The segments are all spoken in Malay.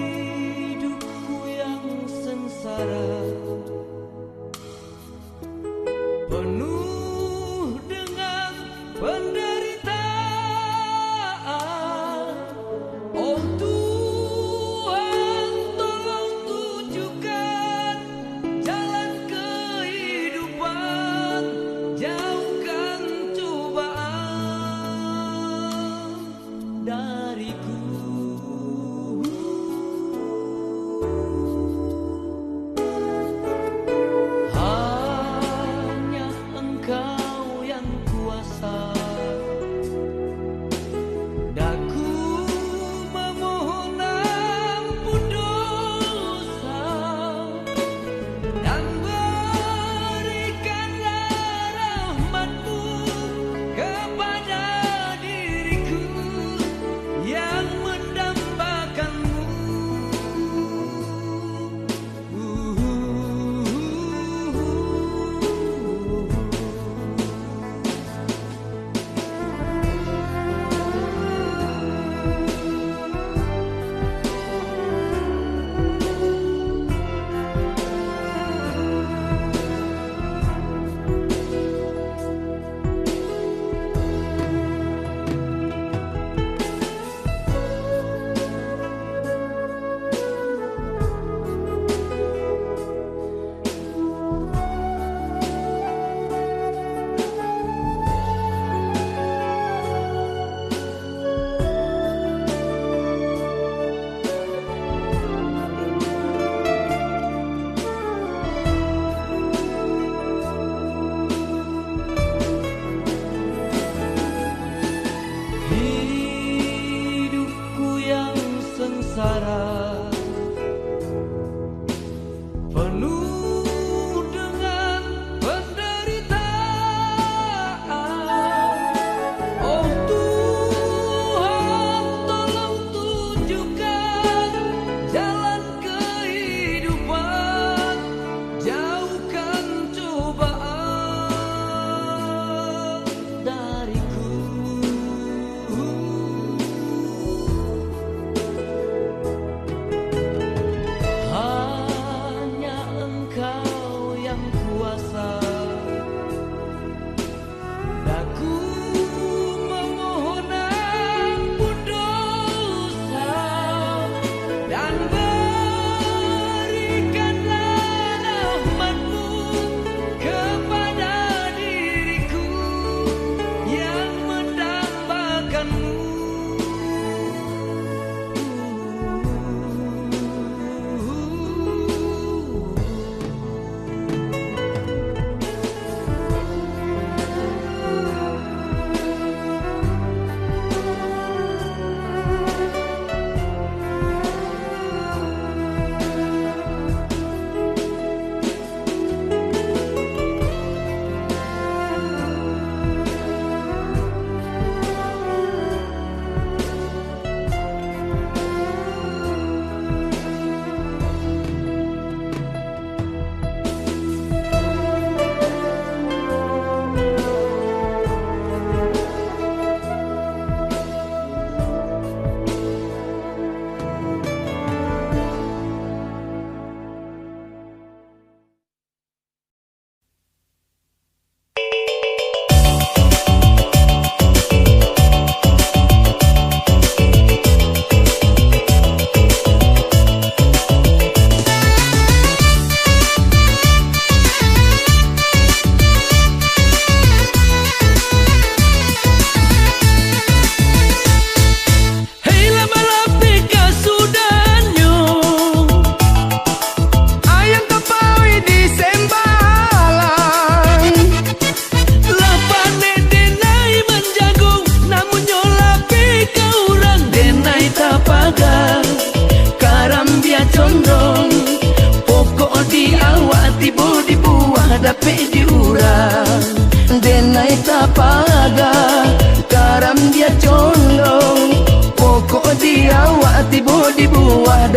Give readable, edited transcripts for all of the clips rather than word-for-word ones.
Hidupku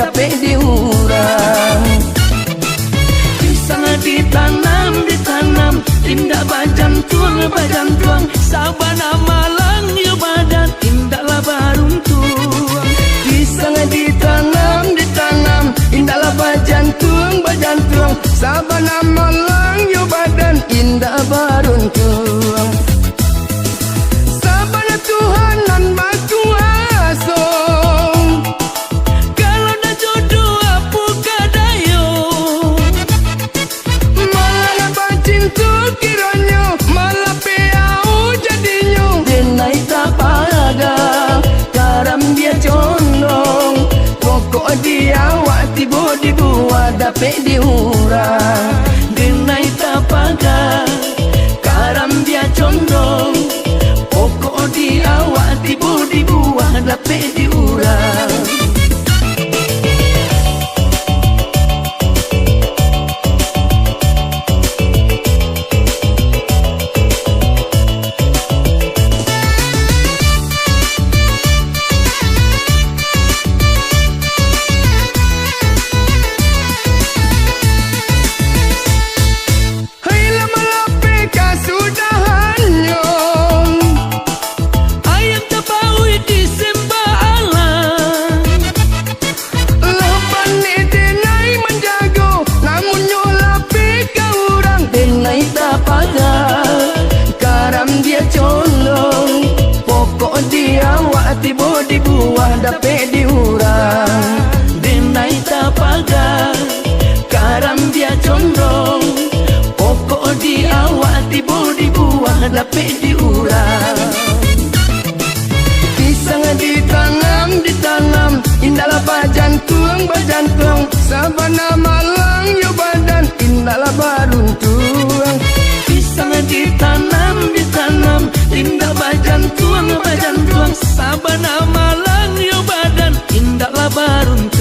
dapet diurang. Pisang ditanam, tindak bajan tuang, sabana malang yo badan, tindaklah baruntuang. Pisang ditanam, indaklah bajan tuang, sabana malang yo badan, indah baruntuang. Sabana Tuhan nan batu asong, kalau dah jodoh apa kadayo, malah pencinta kiranya, malah peau jadinya. Denai tak pada Karambia condong, pokok dia awak tiba dibuat dapet diurang. Denai tak pada Karambia condong, pokok dia awak tiba dibuat dapet diurang. Tiba di buah dapet diurang. Denai tak pagar Karambia condong, pokok di awak tiba di buah dapet diurang. Pisang ditanam, indahlah bajan tuang, sabana malang yo badan, indahlah baruntuang. Pisang ditanam, tindak bajan tuang, sabana malang yo badan, indahlah baruntuang.